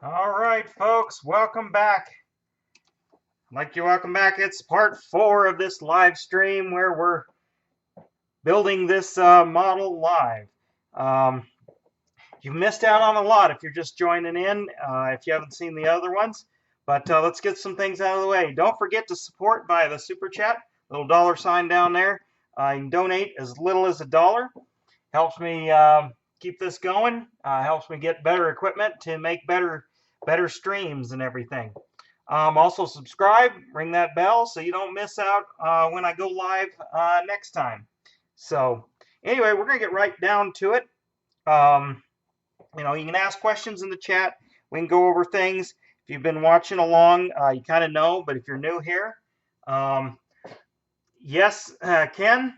All right, folks, welcome back. I'd like to welcome back. It's part 4 of this live stream where we're building this model live. Um, you've missed out on a lot if you're just joining in, if you haven't seen the other ones. But let's get some things out of the way. Don't forget to support via the super chat, little dollar sign down there. You can donate as little as $1. Helps me keep this going. Helps me get better equipment to make better streams and everything. Also subscribe, ring that bell so you don't miss out when I go live next time. So anyway, we're gonna get right down to it. Um, you can ask questions in the chat. We can go over things. If you've been watching along, you kind of know. But if you're new here, um, yes, Ken,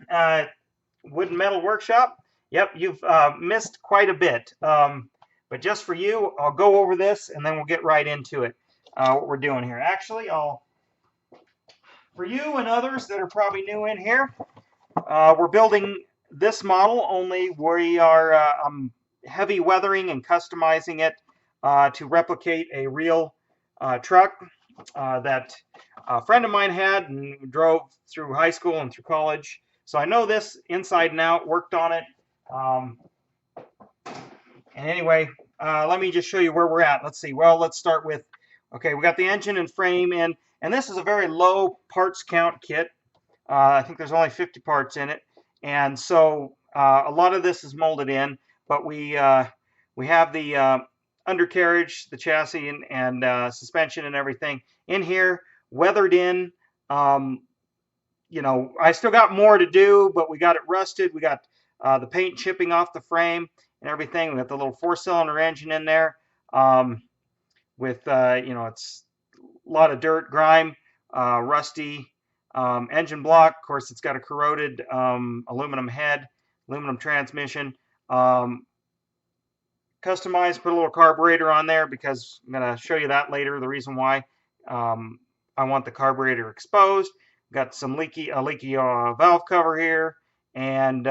Wood and Metal Workshop. Yep, you've missed quite a bit. But just for you, I'll go over this and then we'll get right into it. What we're doing here. Actually, for you and others that are probably new in here, we're building this model, only we are heavy weathering and customizing it to replicate a real truck that a friend of mine had and drove through high school and through college. So I know this inside and out, worked on it. And anyway, let me just show you where we're at. Let's see. Well, let's start with, okay, we got the engine and frame in, and this is a very low parts count kit. I think there's only 50 parts in it. And so a lot of this is molded in, but we have the undercarriage, the chassis, and suspension and everything in here, weathered in. I still got more to do, but we got it rusted. We got the paint chipping off the frame and everything. We got the little 4-cylinder engine in there with, it's a lot of dirt, grime, rusty engine block. Of course, it's got a corroded aluminum head, aluminum transmission. Customized, put a little carburetor on there because I'm going to show you that later, the reason why I want the carburetor exposed. Got some leaky valve cover here, and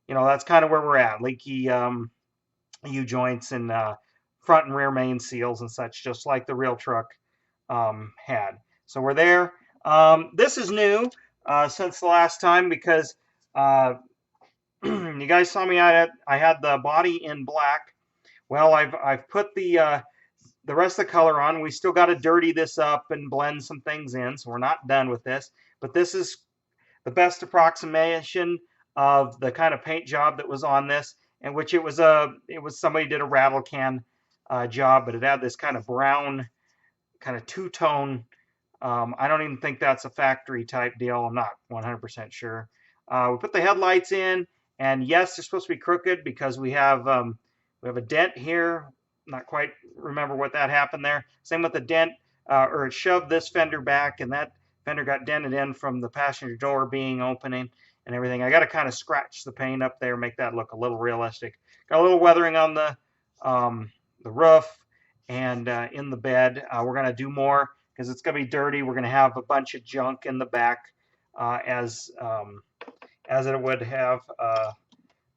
that's kind of where we're at. Leaky U-joints and front and rear main seals and such, just like the real truck had. So we're there. This is new since the last time because you guys saw me. I had the body in black. Well, I've put the rest of the color on. We still got to dirty this up and blend some things in, so we're not done with this. But this is the best approximation of the kind of paint job that was on this, in which it was somebody did a rattle can job, but it had this kind of brown, kind of two-tone. I don't even think that's a factory type deal. I'm not 100% sure. We put the headlights in, and yes, they're supposed to be crooked because we have a dent here. Not quite remember what that happened there. Same with the dent, or it shoved this fender back, and that fender got dented in from the passenger door being opening and everything. I got to kind of scratch the paint up there, make that look a little realistic. Got a little weathering on the roof and in the bed. We're going to do more because it's going to be dirty. We're going to have a bunch of junk in the back as it would have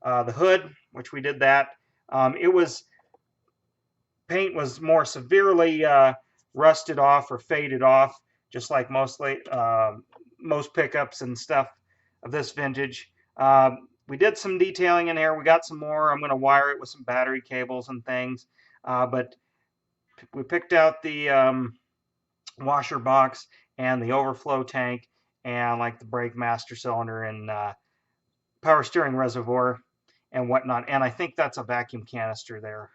the hood, which we did that. Paint was more severely rusted off or faded off, just like most pickups and stuff of this vintage. We did some detailing in here. We got some more. I'm going to wire it with some battery cables and things. But we picked out the washer box and the overflow tank and like the brake master cylinder and power steering reservoir and whatnot. And I think that's a vacuum canister there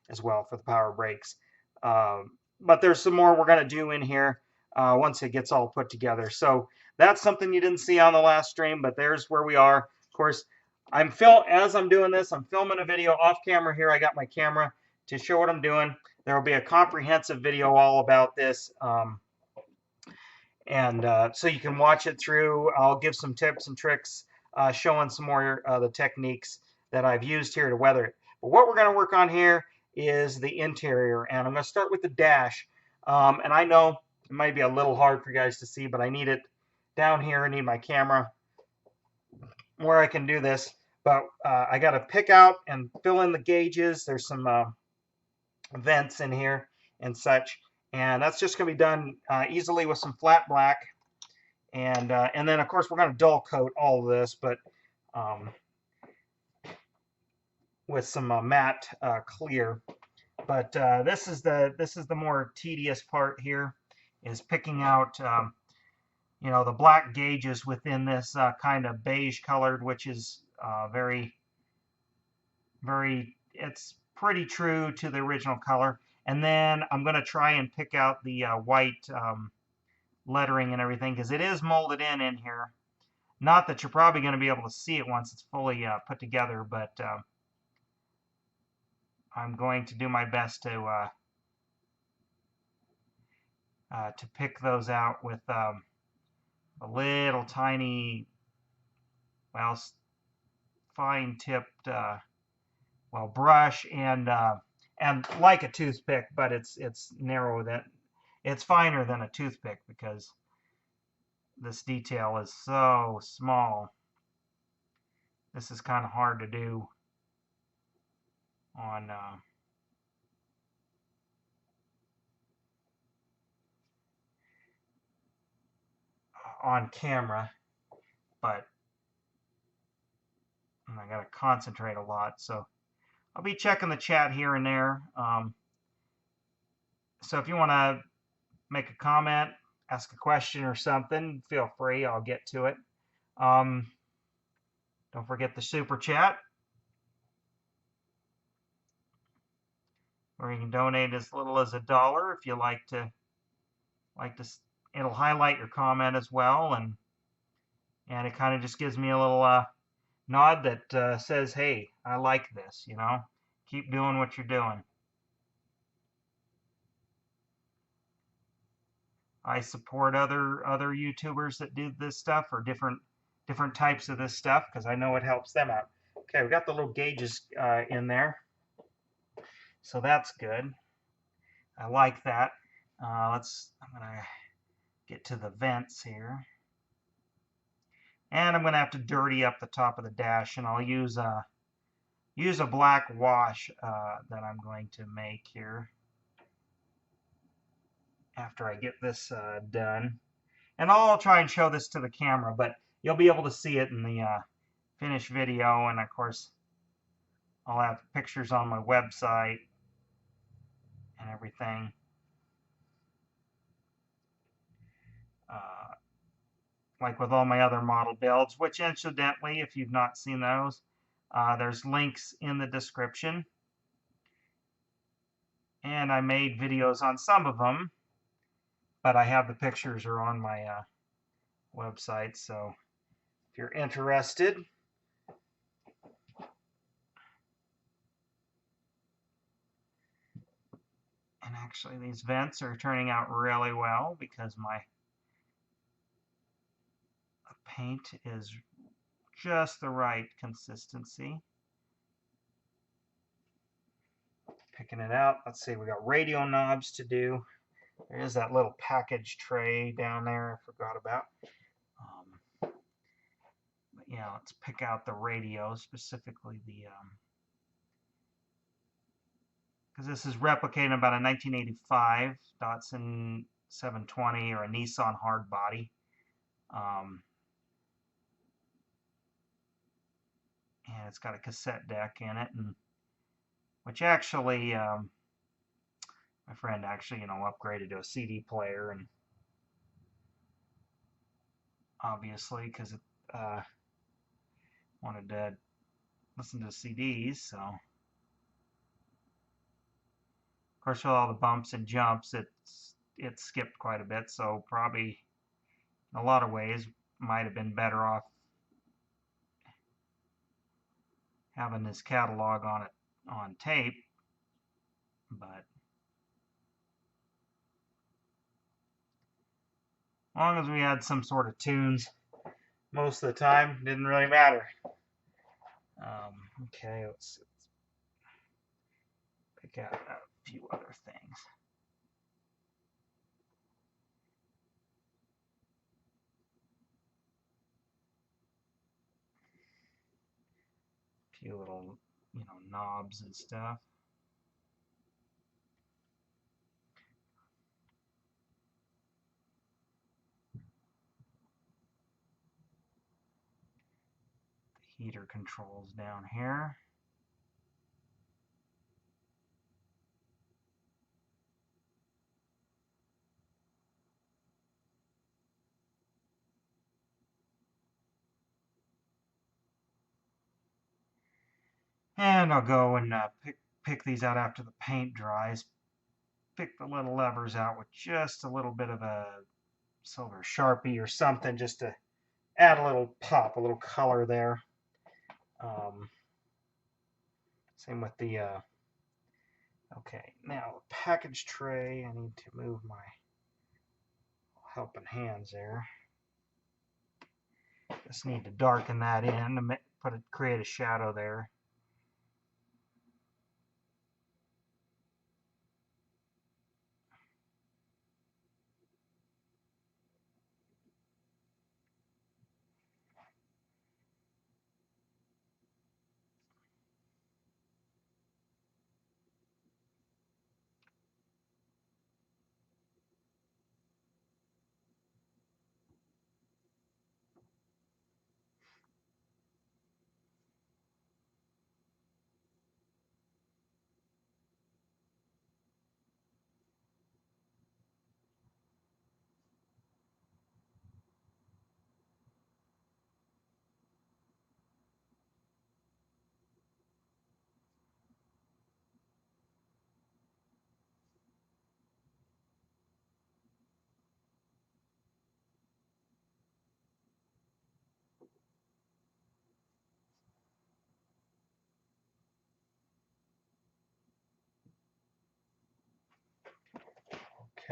as well for the power brakes. But there's some more we're going to do in here once it gets all put together. So that's something you didn't see on the last stream, but there's where we are. Of course, as I'm doing this, I'm filming a video off camera here. I got my camera to show what I'm doing. There will be a comprehensive video all about this. So you can watch it through. I'll give some tips and tricks showing some more the techniques that I've used here to weather it. But what we're going to work on here is the interior, and I'm going to start with the dash. And I know it might be a little hard for you guys to see, but I need it down here. I need my camera where I can do this. But I got to pick out and fill in the gauges. There's some vents in here and such. And that's just going to be done easily with some flat black. And then, of course, we're going to dull coat all of this, but with some matte clear. But this is the more tedious part here, is picking out you know, the black gauges within this kind of beige colored, which is very, it's pretty true to the original color. And then I'm going to try and pick out the white lettering and everything, because it is molded in here. Not that you're probably going to be able to see it once it's fully put together, but I'm going to do my best to pick those out with a little tiny, well, fine-tipped, well, brush and like a toothpick, but it's narrow, that it's finer than a toothpick because this detail is so small. This is kind of hard to do on camera, but I got to concentrate a lot. So I'll be checking the chat here and there. So if you want to make a comment, ask a question or something, feel free. I'll get to it. Don't forget the super chat, where you can donate as little as $1 if you like to. It'll highlight your comment as well, and it kind of just gives me a little nod that says, hey, I like this, you know, keep doing what you're doing. I support other YouTubers that do this stuff, or different types of this stuff, because I know it helps them out. Okay, we got the little gauges in there, so that's good. I like that. I'm gonna get to the vents here, and I'm gonna have to dirty up the top of the dash, and I'll use a black wash that I'm going to make here after I get this done. And I'll try and show this to the camera, but you'll be able to see it in the finished video. And of course, I'll have pictures on my website and everything. Like with all my other model builds, which incidentally, if you've not seen those, there's links in the description. And I made videos on some of them, but I have the pictures are on my website, so if you're interested. And actually, these vents are turning out really well because my paint is just the right consistency. Picking it out. Let's see, we got radio knobs to do. There is that little package tray down there I forgot about. But yeah, let's pick out the radio, specifically the because this is replicating about a 1985 Datsun 720 or a NISSAN Hardbody. And it's got a cassette deck in it, and which actually my friend actually, you know, upgraded to a CD player, and obviously because it wanted to listen to CDs, so of course with all the bumps and jumps, it skipped quite a bit, so probably in a lot of ways might have been better off having this catalog on tape, but as long as we had some sort of tunes most of the time, didn't really matter. Okay, let's pick out a few other things. A few little, you know, knobs and stuff. heater controls down here. And I'll go and pick these out after the paint dries. Pick the little levers out with just a little bit of a silver Sharpie or something just to add a little pop, a little color there. Same with the, okay, now the package tray, I need to move my helping hands there. Just need to darken that in to create a shadow there.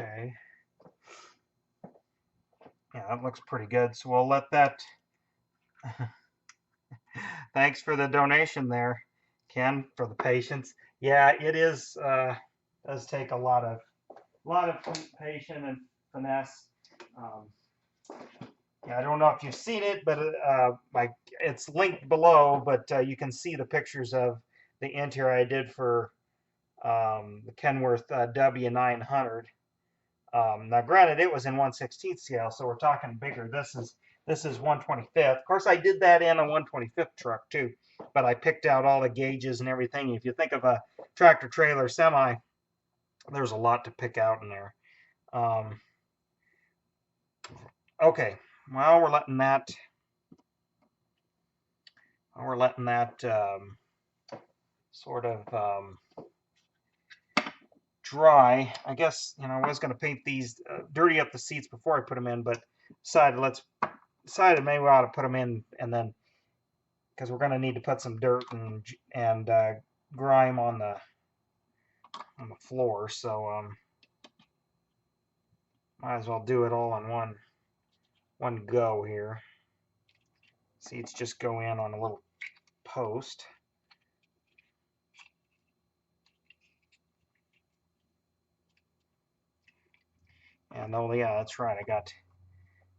Okay. Yeah, that looks pretty good. So we'll let that. Thanks for the donation there, Ken, for the patience. Yeah, it is does take a lot of patience and finesse. Yeah, I don't know if you've seen it, but it's linked below. But you can see the pictures of the interior I did for the Kenworth W900. Now, granted, it was in 1/16 scale, so we're talking bigger. This is 1/25. Of course, I did that in a 1/25 truck too, but I picked out all the gauges and everything. If you think of a tractor trailer semi, there's a lot to pick out in there. Okay, well, we're letting that sort of dry. I guess, I was going to paint these, dirty up the seats before I put them in, but decided maybe we ought to put them in, and then because we're going to need to put some dirt and grime on the floor, so might as well do it all in one go here. Seats just go in on a little post. And oh yeah, that's right. I got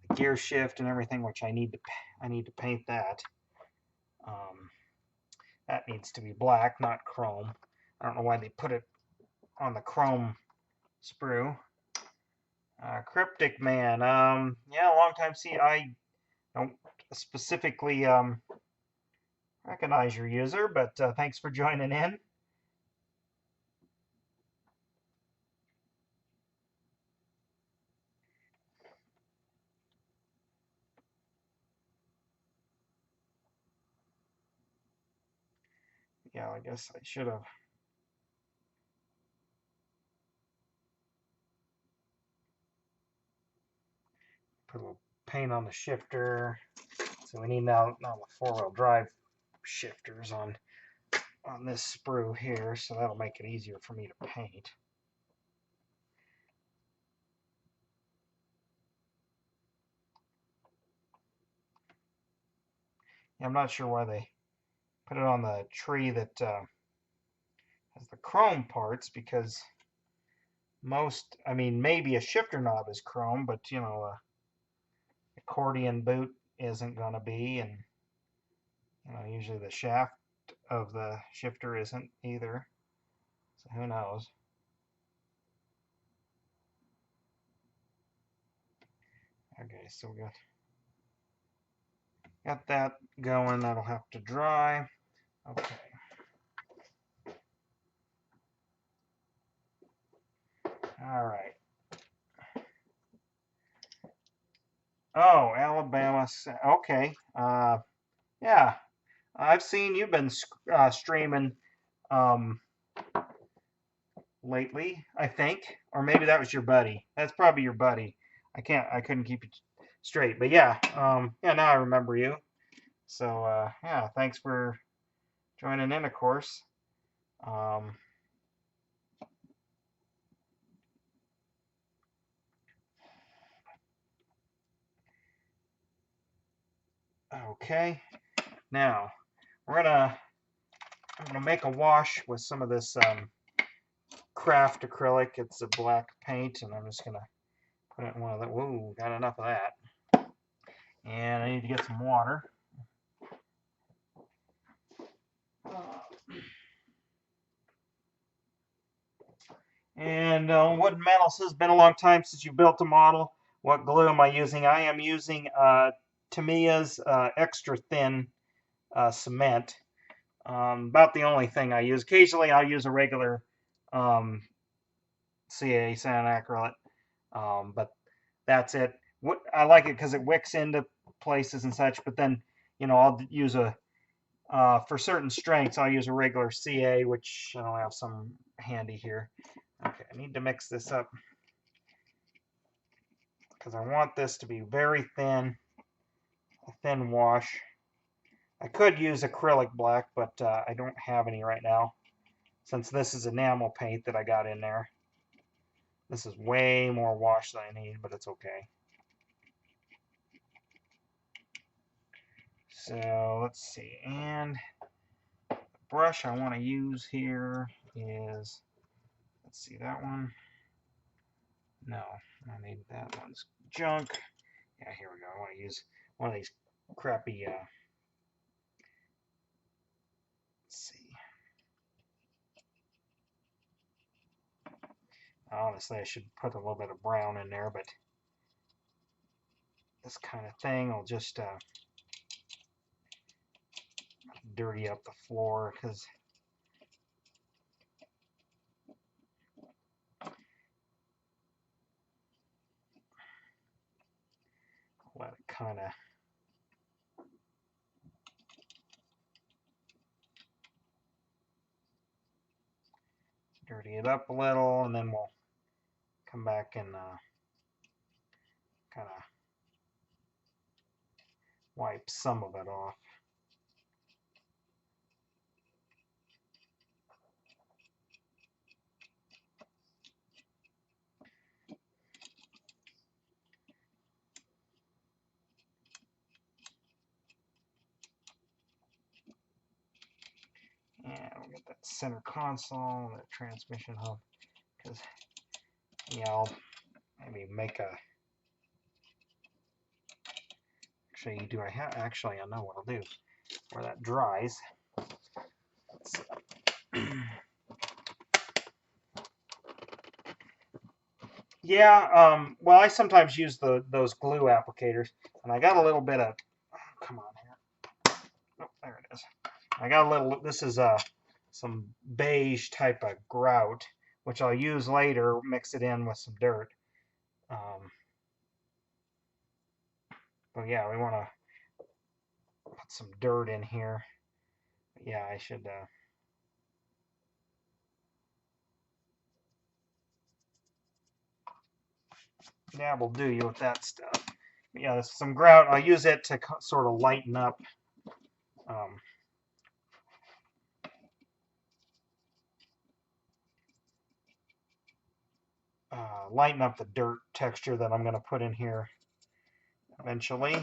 the gear shift and everything, which I need to paint that. That needs to be black, not chrome. I don't know why they put it on the chrome sprue. Cryptic Man. Yeah, long time see. I don't specifically recognize your user, but thanks for joining in. Yeah, I guess I should have put a little paint on the shifter. So we need now the four-wheel drive shifters on this sprue here, so that'll make it easier for me to paint. Yeah, I'm not sure why they put it on the tree that has the chrome parts, because I mean, maybe a shifter knob is chrome, but accordion boot isn't going to be, and usually the shaft of the shifter isn't either, so who knows. Okay, so we got Got that going. That'll have to dry. Okay. All right. Oh, Alabama. Okay. Yeah. I've seen you've been streaming um, lately, I think, or maybe that was your buddy. That's probably your buddy. I couldn't keep it straight, but yeah, yeah. Now I remember you. So yeah, thanks for joining in, of course. Um, okay, now I'm gonna make a wash with some of this craft acrylic. It's a black paint, and I'm just gonna put it in one of the. Whoa, got enough of that. And I need to get some water. And wooden metal says, been a long time since you built a model. What glue am I using? I am using Tamiya's extra thin cement. About the only thing I use. Occasionally I'll use a regular um, CA sand acrylate, but that's it. I like it because it wicks into places and such, but then, I'll use for certain strengths, I'll use a regular CA, which I don't have some handy here. Okay, I need to mix this up because I want this to be very thin, a thin wash. I could use acrylic black, but I don't have any right now since this is enamel paint that I got in there. This is way more wash than I need, but it's okay. So let's see, and the brush I want to use here is, let's see, that one. No, I need that one's junk. Yeah, here we go. I want to use one of these crappy, let's see. Honestly, I should put a little bit of brown in there, but this kind of thing will just dirty up the floor because let it kind of dirty it up a little, and then we'll come back and kind of wipe some of it off. And we'll get that center console, that transmission hub, because yeah, I'll maybe make a. Actually, do I have? Actually, I know what I'll do. Where that dries. Yeah. Well, I sometimes use those glue applicators, and I got a little bit of. Oh, come on here. Oh, there it is. I got a little. This is some beige type of grout, which I'll use later. Mix it in with some dirt. But yeah, we want to put some dirt in here. Yeah, I should. Yeah, we'll do you with that stuff. Yeah, there's some grout. I'll use it to sort of lighten up. Um, Lighten up the dirt texture that I'm going to put in here eventually.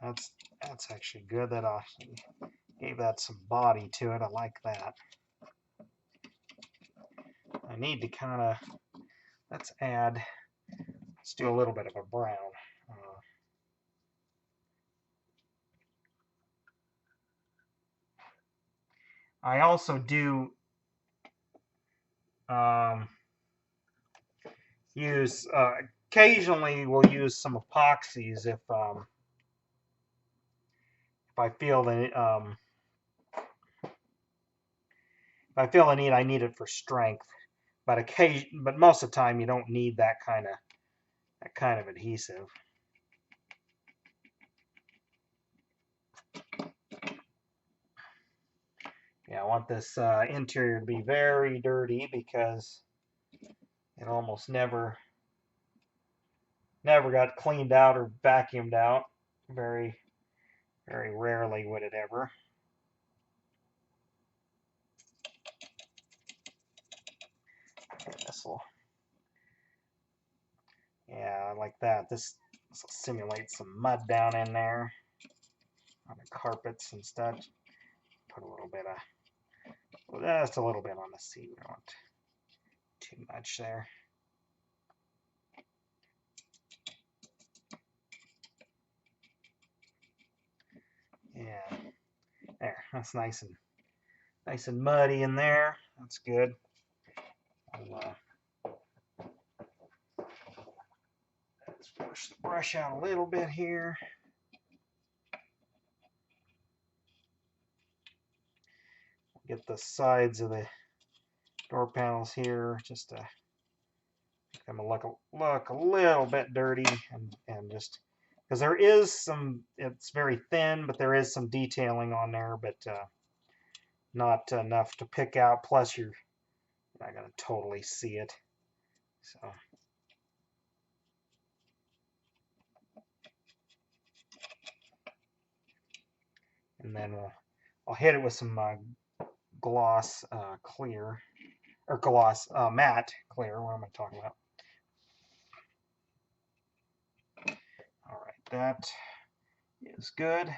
That's actually good. That gave that some body to it. I like that. I need to kind of, let's do a little bit of a brown. I also do use occasionally we'll use some epoxies if I feel the if I feel the need, I need it for strength. But most of the time you don't need that kind of adhesive. Yeah, I want this interior to be very dirty because it almost never got cleaned out or vacuumed out. Very, very rarely would it ever. This will, yeah, like that. This will simulate some mud down in there on the carpets and stuff. Put a little bit of, just a little bit on the seat. We don't want too much there. Yeah, there. That's nice and muddy in there. That's good. Let's push the brush out a little bit here. Get the sides of the door panels here just to make them look a little bit dirty and just because there is some, it's very thin, but there is some detailing on there, but not enough to pick out. Plus, you're not going to totally see it. So, and then I'll hit it with some gloss clear or gloss matte clear. What am I talking about? All right, that is good.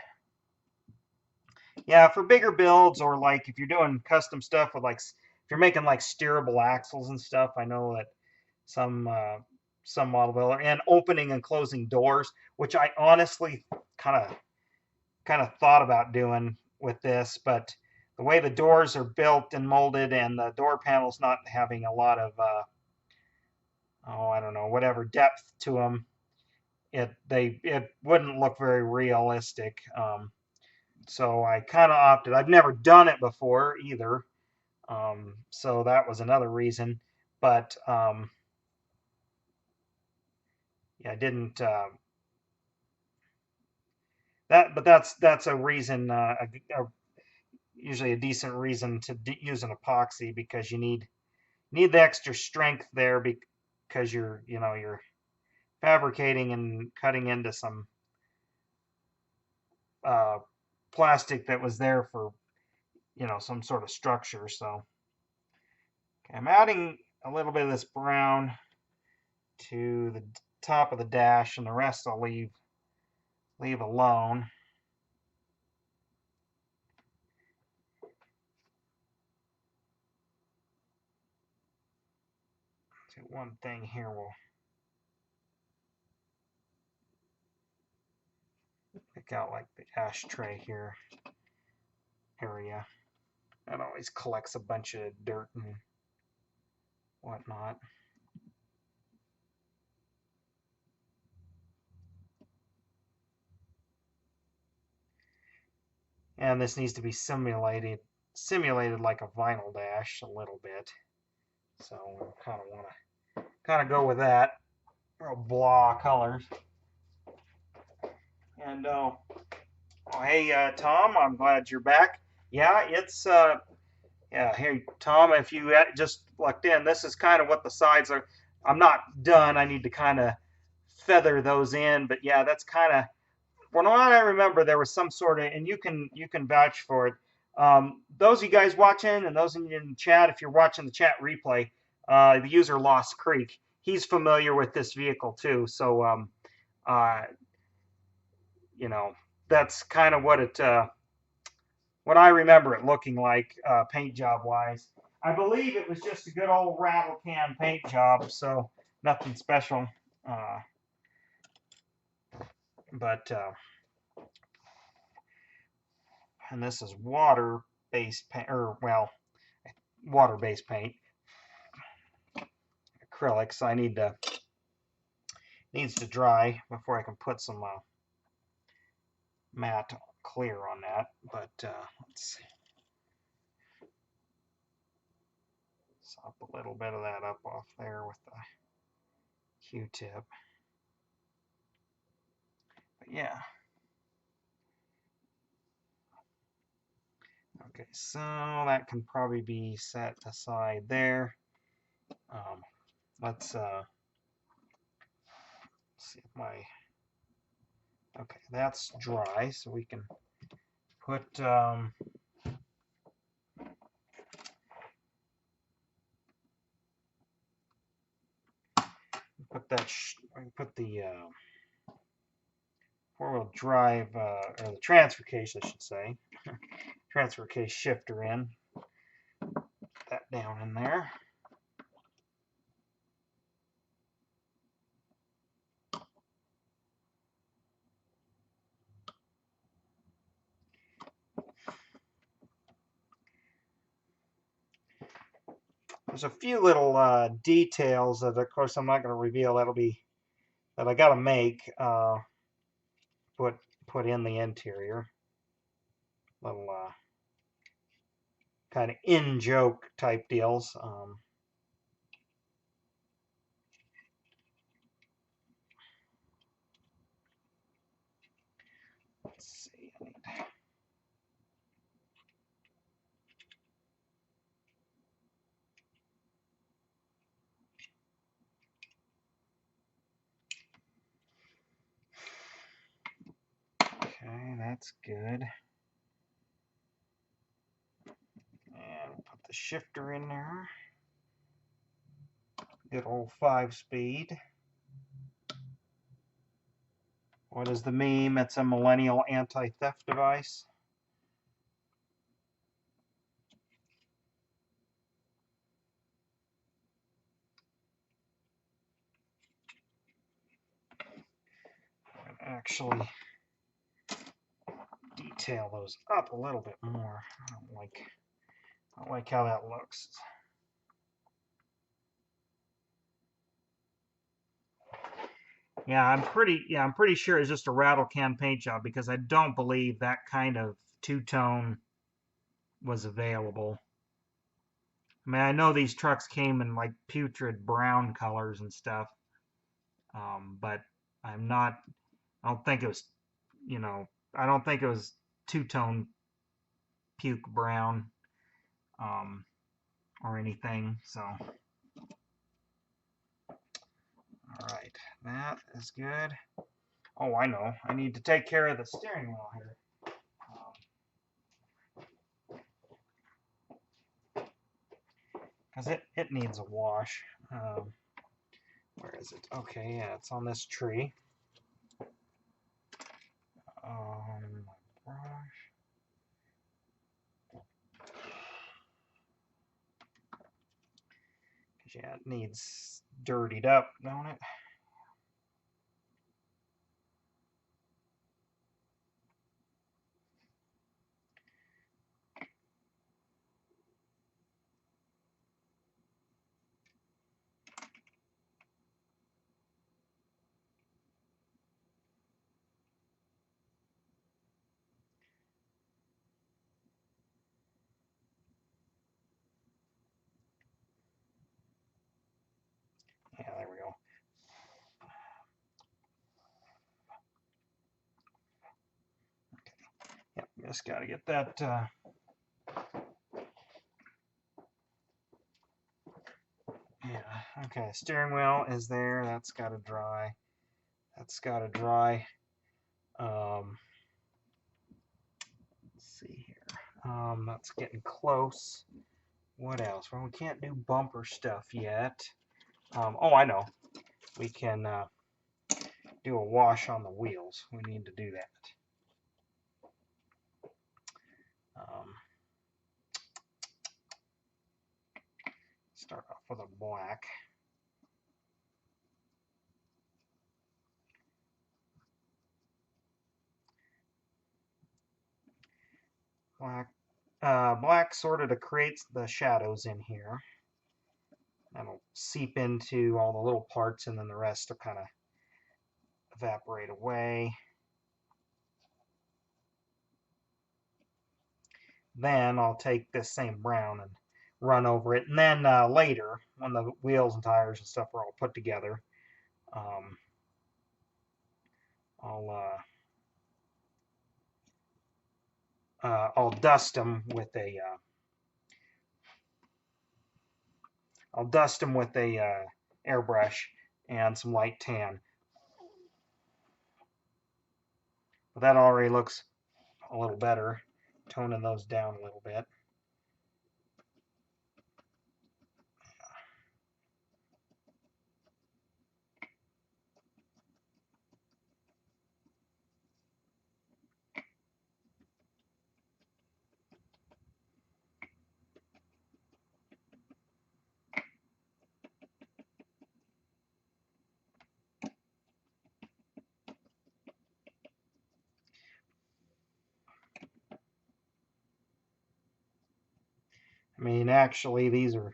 Yeah, for bigger builds or like if you're doing custom stuff with like if you're making like steerable axles and stuff, I know that some model builder and opening and closing doors, which I honestly kind of thought about doing with this, but the way the doors are built and molded and the door panels not having a lot of I don't know, whatever depth to them, it wouldn't look very realistic. So I kind of opted. I've never done it before either, so that was another reason. But yeah, I didn't. That's a reason. Usually a decent reason to use an epoxy because you need the extra strength there because you're fabricating and cutting into some uh, plastic that was there for some sort of structure. So okay, I'm adding a little bit of this brown to the top of the dash, and the rest I'll leave alone. So one thing here we'll pick out like the ashtray here area. That always collects a bunch of dirt and whatnot. And this needs to be simulated like a vinyl dash a little bit. So we'll kind of want to go with that. Real blah colors. And hey Tom, I'm glad you're back. Yeah, it's yeah. Hey Tom, if you just looked in, this is kind of what the sides are. I'm not done. I need to kind of feather those in, but yeah, that's kind of, from what I remember, there was some sort of, and you can vouch for it. Those of you guys watching and those in the chat, if you're watching the chat replay, the user Lost Creek, he's familiar with this vehicle too. So, you know, that's kind of what I remember it looking like paint job wise. I believe it was just a good old rattle can paint job, so nothing special. But and this is water based paint, or well, water-based paint, acrylics. I needs to dry before I can put some matte clear on that. But let's sop a little bit of that up off there with the Q-tip. But yeah. Okay, so that can probably be set aside there. Let's see if my... Okay, that's dry, so we can put put the four-wheel drive, or the transfer case, I should say, transfer case shifter in. Put that down in there. There's a few little details that, of course, I'm not going to reveal. That I got to make. Put in the interior. Little kind of in-joke type deals. Let's see. Okay, that's good. And put the shifter in there. Good old 5-speed. What is the meme? It's a millennial anti-theft device. Actually detail those up a little bit more. I don't like how that looks. Yeah, I'm pretty sure it's just a rattle can paint job, because I don't believe that kind of two-tone was available. I mean, I know these trucks came in like putrid brown colors and stuff, but I don't think it was, I don't think it was two-tone puke brown, or anything. So, all right, that is good. Oh, I know. I need to take care of the steering wheel here. Because it needs a wash. Where is it? Okay, yeah, it's on this tree. Brush. Yeah, it needs dirtied up, don't it? Yeah, there we go. Okay. Yep, just got to get that. Yeah, okay. Steering wheel is there. That's got to dry. That's got to dry. Let's see here. That's getting close. What else? Well, we can't do bumper stuff yet. Oh, I know. We can do a wash on the wheels. We need to do that. Start off with a black. Black, black sort of to create the shadows in here. That'll seep into all the little parts, and then the rest will kind of evaporate away. Then I'll take this same brown and run over it. And then later, when the wheels and tires and stuff are all put together, I'll dust them with a airbrush and some light tan. But that already looks a little better, toning those down a little bit. I mean, actually, the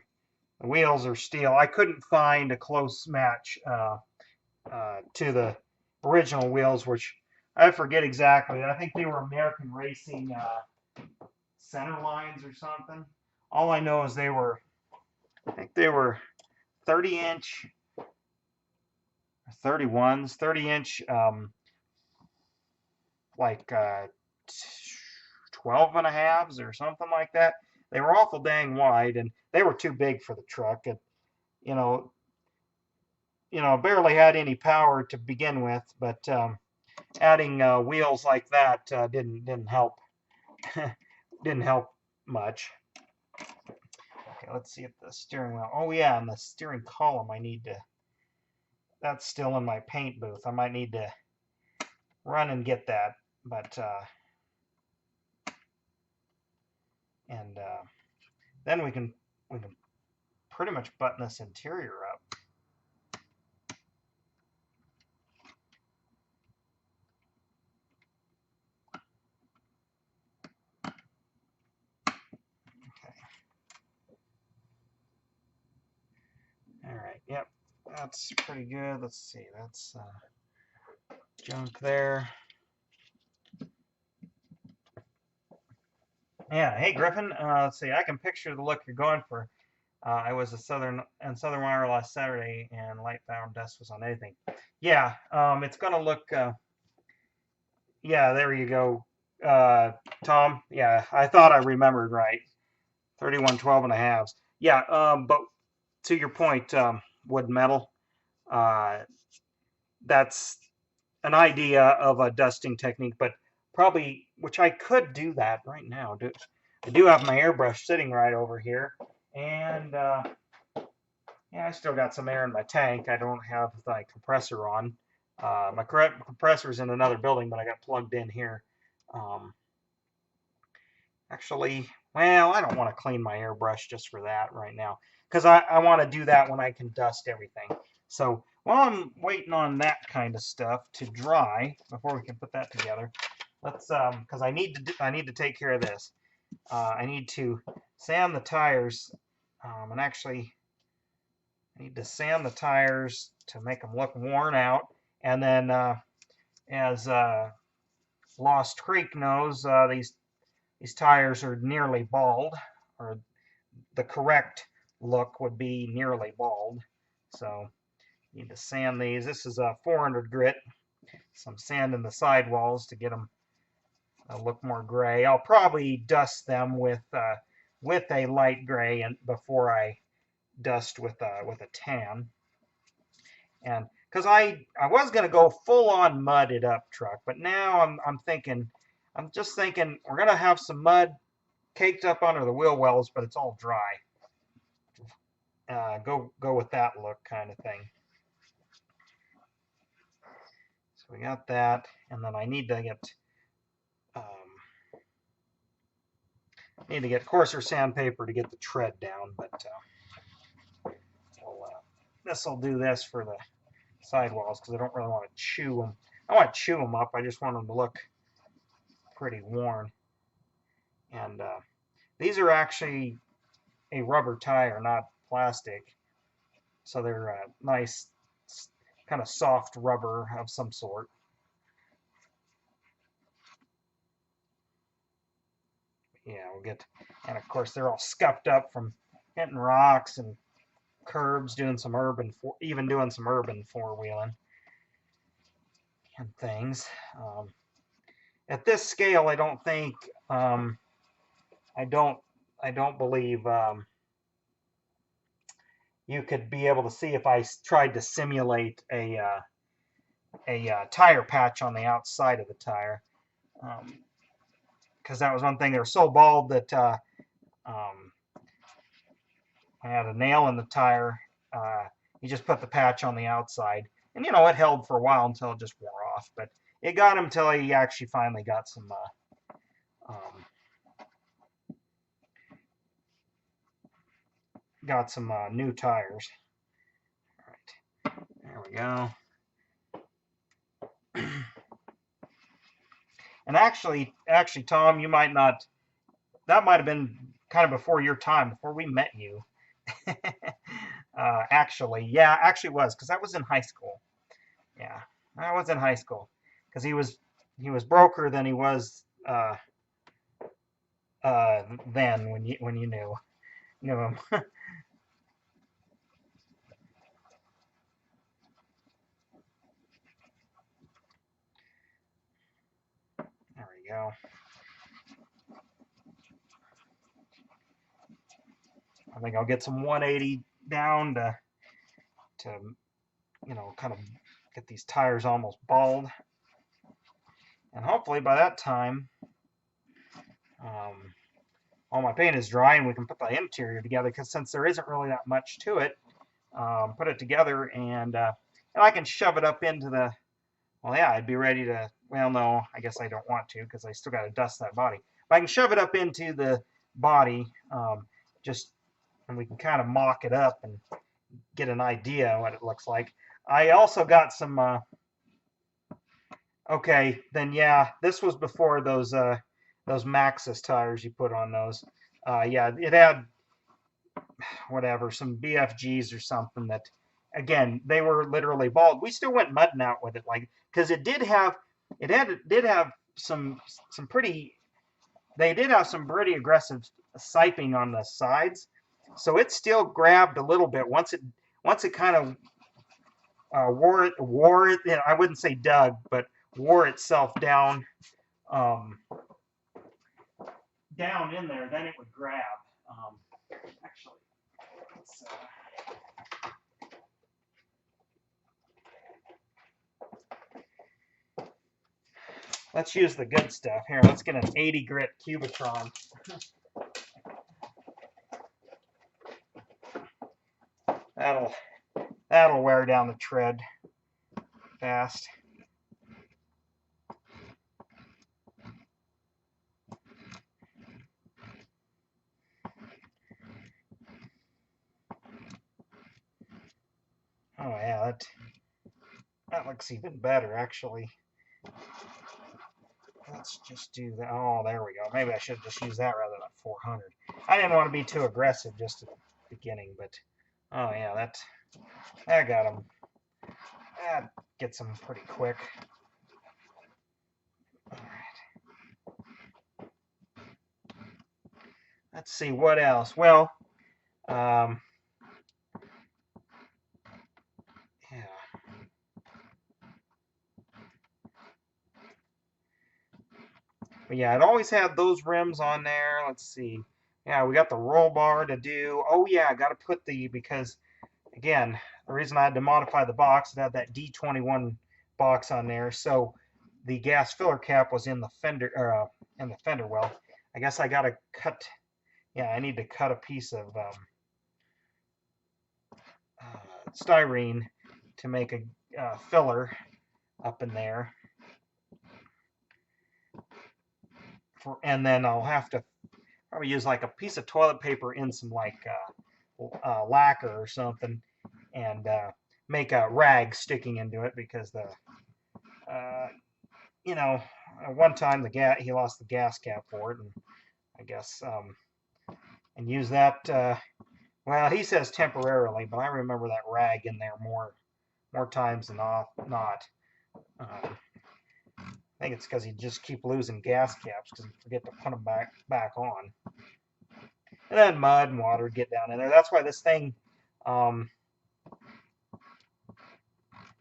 wheels are steel. I couldn't find a close match to the original wheels, which I forget exactly. I think they were American Racing center lines or something. All I know is I think they were 30-inch, 31s, 30-inch, like 12 and a halves or something like that. They were awful dang wide, and they were too big for the truck. And you know, barely had any power to begin with, but adding wheels like that didn't help. Didn't help much. Okay, let's see if the steering wheel. Oh yeah, and the steering column. That's still in my paint booth. I might need to run and get that, but then we can pretty much button this interior up. All right, yep, that's pretty good. Let's see, that's junk there. Yeah, hey Griffin, let's see, I can picture the look you're going for. I was in Southern Wire last Saturday, and light bound dust was on anything. Yeah, it's gonna look. Yeah, there you go, Tom. Yeah, I thought I remembered right. 31, 12 and a halves. Yeah, but to your point, wood metal. That's an idea of a dusting technique, but probably, which I could do that right now. I do have my airbrush sitting right over here, and yeah, I still got some air in my tank. I don't have the compressor on. My compressor's in another building, but I got plugged in here. Actually, well, I don't want to clean my airbrush just for that right now, because I want to do that when I can dust everything. So while I'm waiting on that kind of stuff to dry before we can put that together, let's because I need to take care of this. I need to sand the tires, and actually I need to sand the tires to make them look worn out. And then, as Lost Creek knows, these tires are nearly bald, or the correct look would be nearly bald. So need to sand these. This is a 400 grit. Some sand in the sidewalls to get them look more gray. I'll probably dust them with a light gray and before I dust with a tan. And because I was gonna go full on mudded up truck, but now I'm just thinking we're gonna have some mud caked up under the wheel wells, but it's all dry. Go with that look kind of thing. So we got that, and then I need to get coarser sandpaper to get the tread down, but this will do this for the sidewalls because I don't really want to chew them. I want to chew them up. I just want them to look pretty worn. And These are actually a rubber tire, not plastic. So they're nice, kind of soft rubber of some sort. Yeah, we'll get, and of course they're all scuffed up from hitting rocks and curbs, doing some even doing some urban four-wheeling and things. At this scale, I don't think, I don't, I don't believe you could be able to see if I tried to simulate a tire patch on the outside of the tire, because that was one thing. They were so bald that um, I had a nail in the tire. You just put the patch on the outside, and you know it held for a while until it just wore off. But it got him till he actually finally got some new tires. All right, there we go. And actually, Tom, you might not. That might have been kind of before your time, before we met you. Actually was, because I was in high school. Yeah, I was in high school, because he was broker than he was then when you knew him. There we go. I think I'll get some 180 down to kind of get these tires almost bald, and hopefully by that time all my paint is dry and we can put the interior together, because since there isn't really that much to it, put it together and I can shove it up into the, well, yeah, I'd be ready to, well, no, I guess I don't want to, because I still got to dust that body. But I can shove it up into the body, and we can kind of mock it up and get an idea what it looks like. I also got some, okay, then yeah, this was before those Maxxis tires you put on those. Yeah, it had, whatever, some BFGs or something that, again, they were literally bald. We still went mudding out with it, like, because it did have some pretty, they did have some pretty aggressive siping on the sides, so it still grabbed a little bit once it kind of wore it. You know, I wouldn't say dug, but wore itself down down in there. Then it would grab. Actually, let's use the good stuff here. Let's get an 80 grit Cubitron. That'll wear down the tread fast. Oh yeah, that looks even better actually. Let's just do that. Oh, there we go. Maybe I should just use that rather than 400. I didn't want to be too aggressive just at the beginning, but oh yeah, that got him. That gets him pretty quick. All right. Let's see what else. Well, yeah. But yeah, it always had those rims on there. Let's see. Yeah, we got the roll bar to do. Oh yeah, I got to put because, again, the reason I had to modify the box, it had that D21 box on there, so the gas filler cap was in the fender well. I guess I got to cut. Yeah, I need to cut a piece of styrene to make a filler up in there. And then I'll have to probably use like a piece of toilet paper in some like lacquer or something, and make a rag sticking into it, because the one time he lost the gas cap for it, and I guess and use that. Well, he says temporarily, but I remember that rag in there more times than not. I think it's because he just keep losing gas caps because he forget to put them back on. And then mud and water get down in there. That's why this thing, and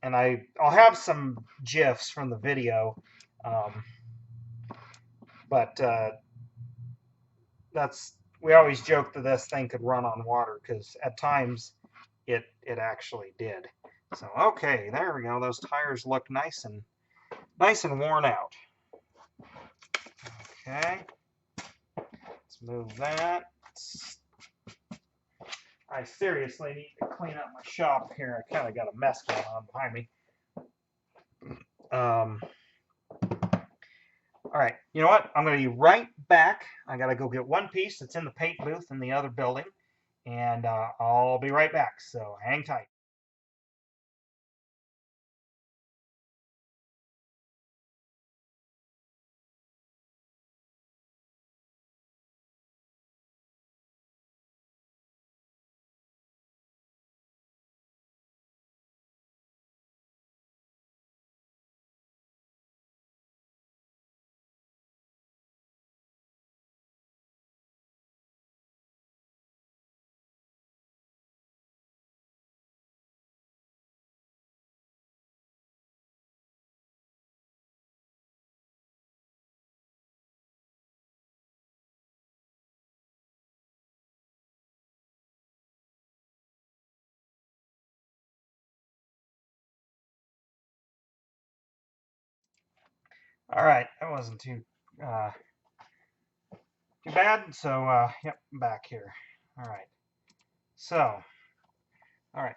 I'll have some GIFs from the video, but we always joke that this thing could run on water because at times it actually did. So okay, there we go. Those tires look nice and worn out. Okay, let's move that. I seriously need to clean up my shop here. I kind of got a mess going on behind me. All right, you know what? I'm going to be right back. I got to go get one piece that's in the paint booth in the other building, and I'll be right back. So hang tight. All right, that wasn't too bad. So yep, I'm back here. All right. So all right,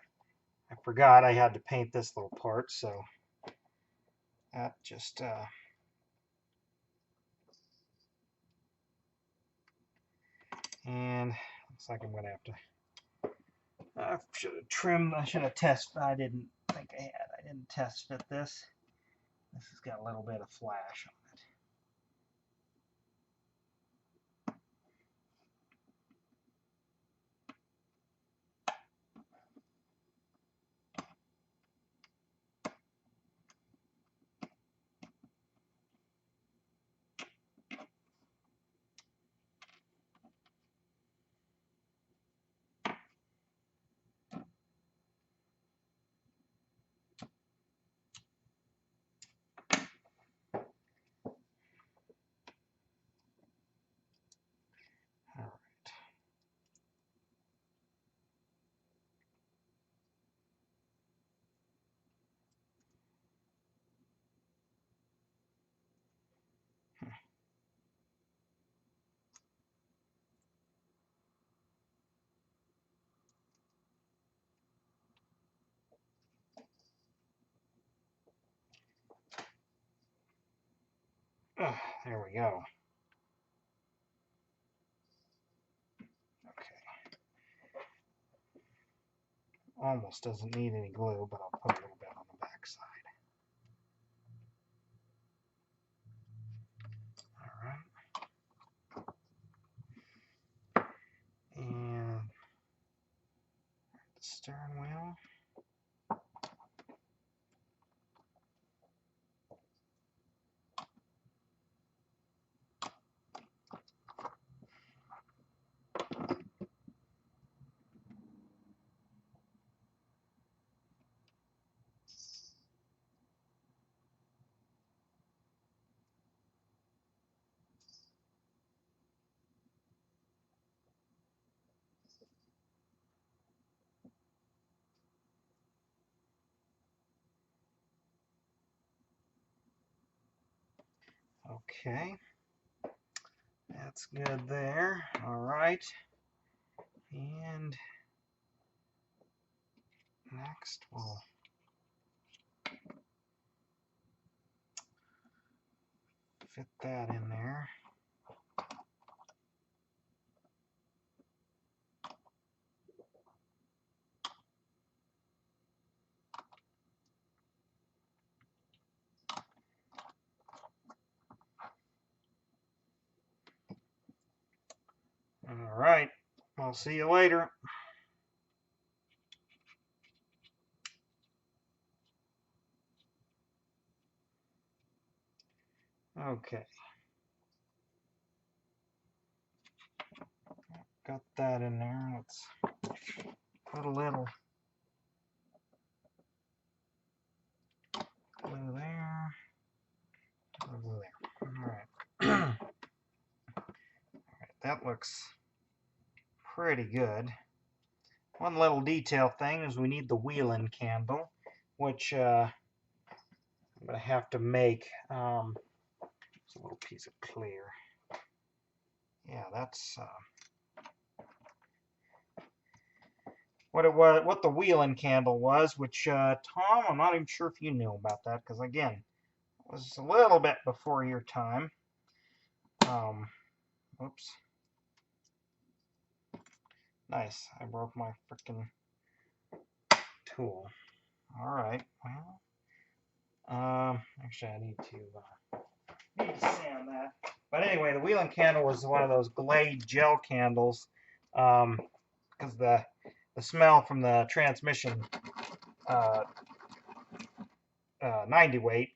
I forgot I had to paint this little part, so that just and looks like I'm gonna have to. I should have trimmed. I should have tested. I didn't think I had. I didn't test fit this. This has got a little bit of flash on it. All right. There we go. Okay. Almost doesn't need any glue, but I'll put a little bit on the back side. All right. And the steering wheel. Okay. That's good there. All right. And next we'll fit that in there. All right. I'll see you later. Okay. Got that in there. Let's put a little glue there. Glue there. Alright. That looks pretty good. One little detail thing is we need the wheel-in candle, which I'm going to have to make. It's a little piece of clear. Yeah, that's what it was. What the wheel-in candle was. Which Tom, I'm not even sure if you knew about that, because again, it was a little bit before your time. Oops. Nice. I broke my freaking tool. All right. Well, actually, I need to sand that. But anyway, the wheel-in candle was one of those Glade gel candles, because the smell from the transmission 90 weight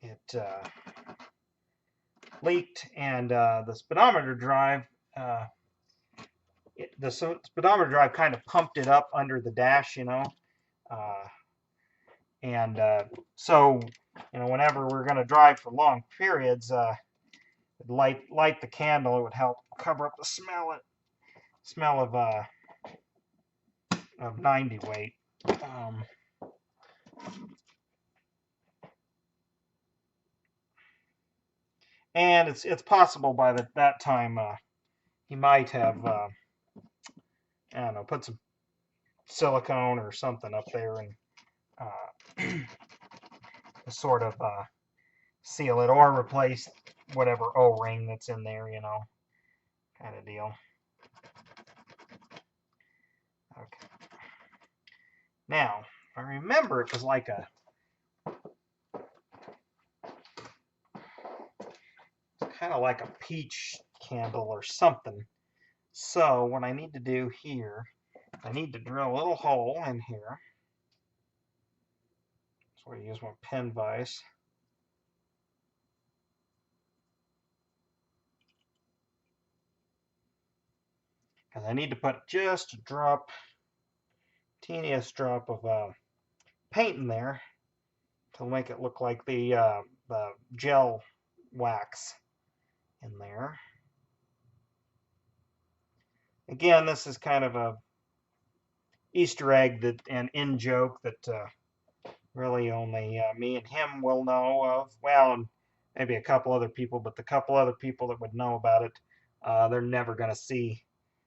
it leaked, and the speedometer drive the speedometer drive kind of pumped it up under the dash, you know, and so, you know, whenever we're going to drive for long periods, light the candle. It would help cover up the smell of 90 weight. And it's possible by that time he might have I don't know, put some silicone or something up there and sort of seal it, or replace whatever O-ring that's in there, you know, kind of deal. Okay. Now, I remember it was like kind of like a peach candle or something. So what I need to do here, I need to drill a little hole in here. So I use my pen vise. Because I need to put just a drop, teeniest drop of paint in there to make it look like the gel wax in there. Again, this is kind of a Easter egg that an in joke that really only me and him will know of. Well, and maybe a couple other people, but the couple other people that would know about it, they're never going to see.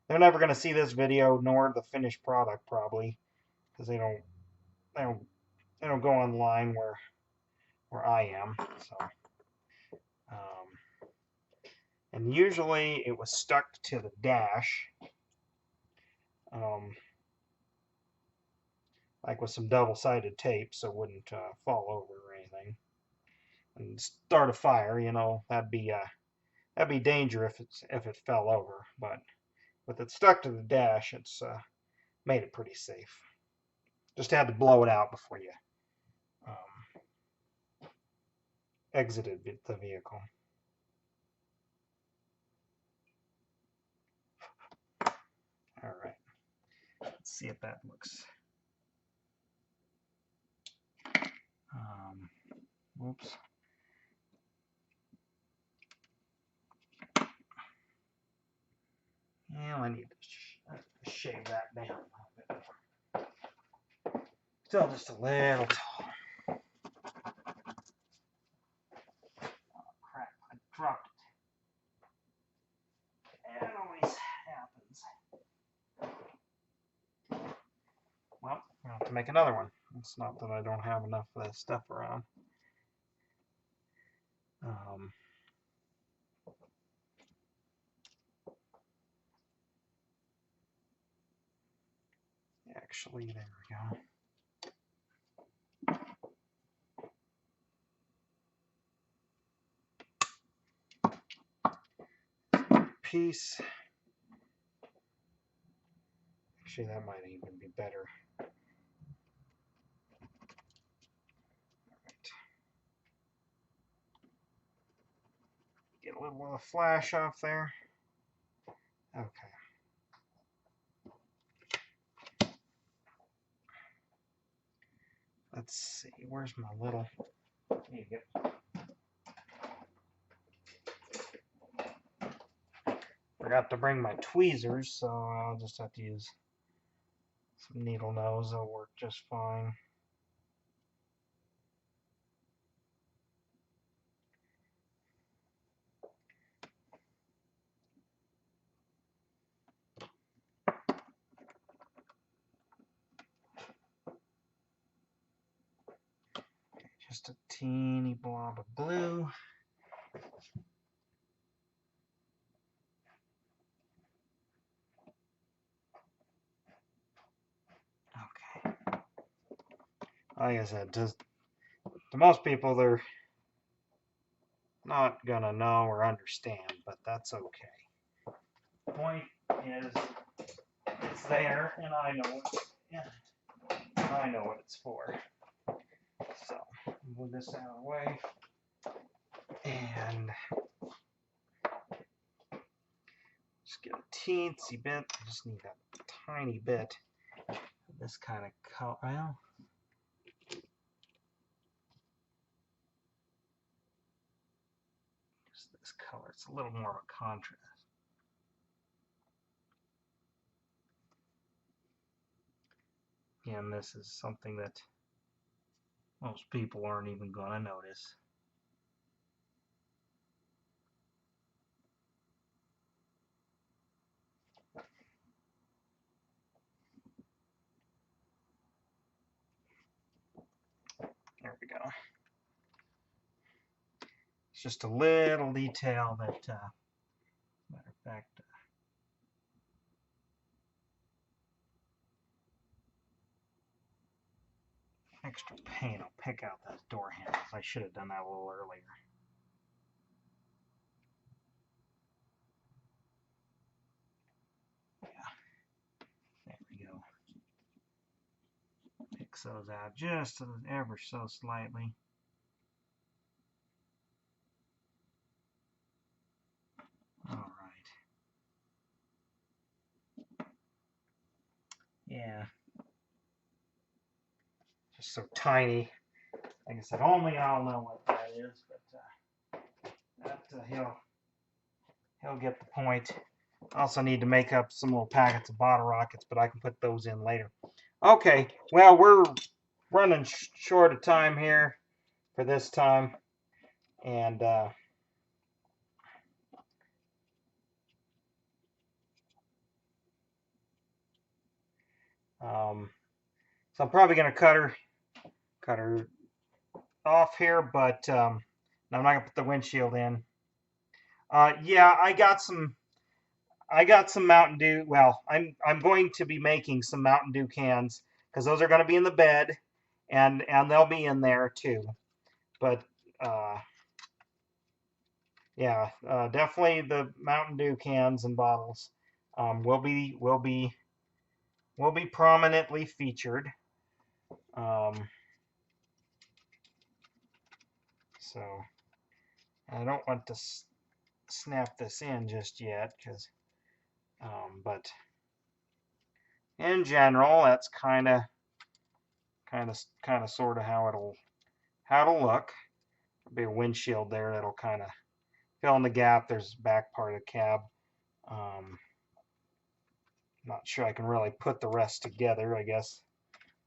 They're never going to see this video, nor the finished product probably, because they don't go online where I am. So, and usually it was stuck to the dash, like with some double-sided tape, so it wouldn't fall over or anything and start a fire. You know, that'd be danger if it fell over. But with it stuck to the dash, it's made it pretty safe. Just had to blow it out before you exited the vehicle. All right, let's see if that looks. Oops. Yeah, I need to shave that down a little bit. Still just a little tall. Oh, crap, I dropped it. It always happens. Well, I'll have to make another one. It's not that I don't have enough of this stuff around. Actually, there we go. piece. Actually, that might even be better. Get a little of the flash off there. Okay. Let's see, where's my little... There you go. Forgot to bring my tweezers, so I'll just have to use some needle nose. They'll work just fine. Just a teeny blob of glue. Okay. Like I said, to most people, they're not gonna know or understand, but that's okay. The point is, it's there, and I know what it's for. So, move this out of the way, and just get a teensy bit. I just need a tiny bit of this kind of color. Well, just this color. It's a little more of a contrast. And this is something that most people aren't even going to notice. There we go. It's just a little detail that, matter of fact, extra paint. I'll pick out those door handles. I should have done that a little earlier. Yeah, there we go. Mix those out just ever so slightly. All right. Yeah. Just so tiny. Like I said, only I'll know what that is, but he'll get the point. Also need to make up some little packets of bottle rockets, but I can put those in later. Okay, well, we're running short of time here for this time, and so I'm probably going to cut her off here, but I'm not going to put the windshield in. Yeah, I got some Mountain Dew. Well, I'm going to be making some Mountain Dew cans because those are going to be in the bed, and they'll be in there too. But yeah, definitely the Mountain Dew cans and bottles will be prominently featured. So I don't want to snap this in just yet, because but in general, that's kind of sort of how it'll look. There'll be a windshield there that'll kind of fill in the gap. There's the back part of the cab. Not sure I can really put the rest together. I guess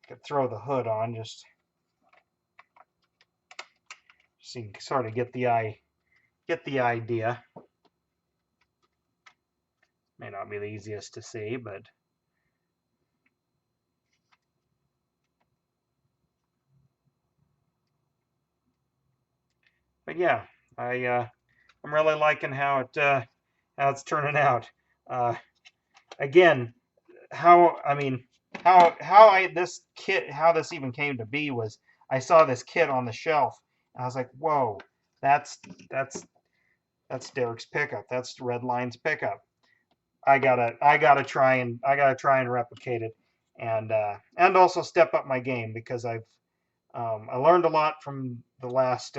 I could throw the hood on just so you can sort of get the idea. May not be the easiest to see, but yeah, I'm really liking how it's turning out. Again, how this even came to be was I saw this kit on the shelf, and I was like, whoa, that's That's Derek's pickup. That's Redline's pickup. I gotta try and replicate it, and also step up my game because I learned a lot from the last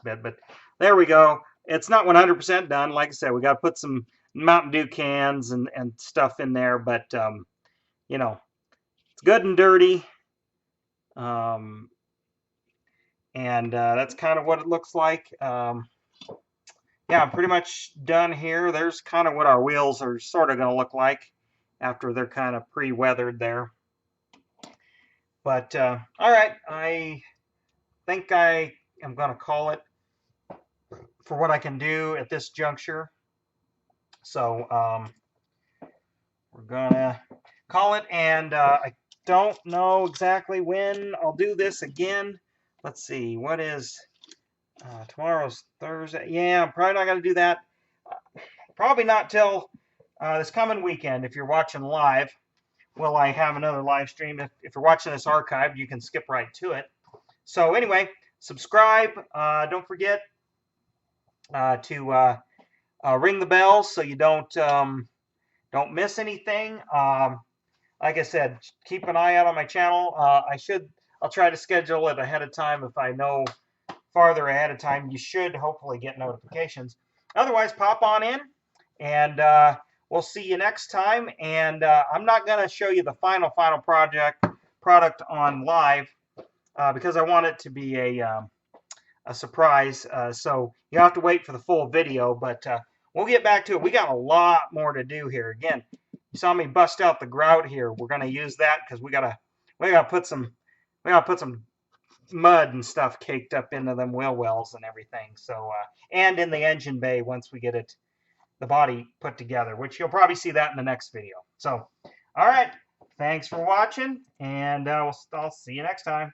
bit. But there we go. It's not 100% done. Like I said, we got to put some Mountain Dew cans and stuff in there, but you know, it's good and dirty. Um, and that's kind of what it looks like. Yeah, I'm pretty much done here. There's kind of what our wheels are sort of going to look like after they're kind of pre-weathered there. But all right, I think I am going to call it for what I can do at this juncture. So we're going to call it, and I don't know exactly when I'll do this again. Let's see, what is tomorrow's Thursday? Yeah, I'm probably not going to do that. Probably not till this coming weekend. If you're watching live, will I have another live stream? If you're watching this archived, you can skip right to it. So anyway, subscribe. Don't forget to ring the bell so you don't miss anything. Like I said, keep an eye out on my channel. I'll try to schedule it ahead of time. If I know farther ahead of time, you should hopefully get notifications. Otherwise, pop on in, and we'll see you next time. And I'm not going to show you the final product on live because I want it to be a surprise. So you have to wait for the full video, but we'll get back to it. We got a lot more to do here. Again, you saw me bust out the grout here. We're going to use that because we gotta put some mud and stuff caked up into them wheel wells and everything. So and in the engine bay once we get the body put together, which you'll probably see that in the next video. So all right, thanks for watching, and I'll see you next time.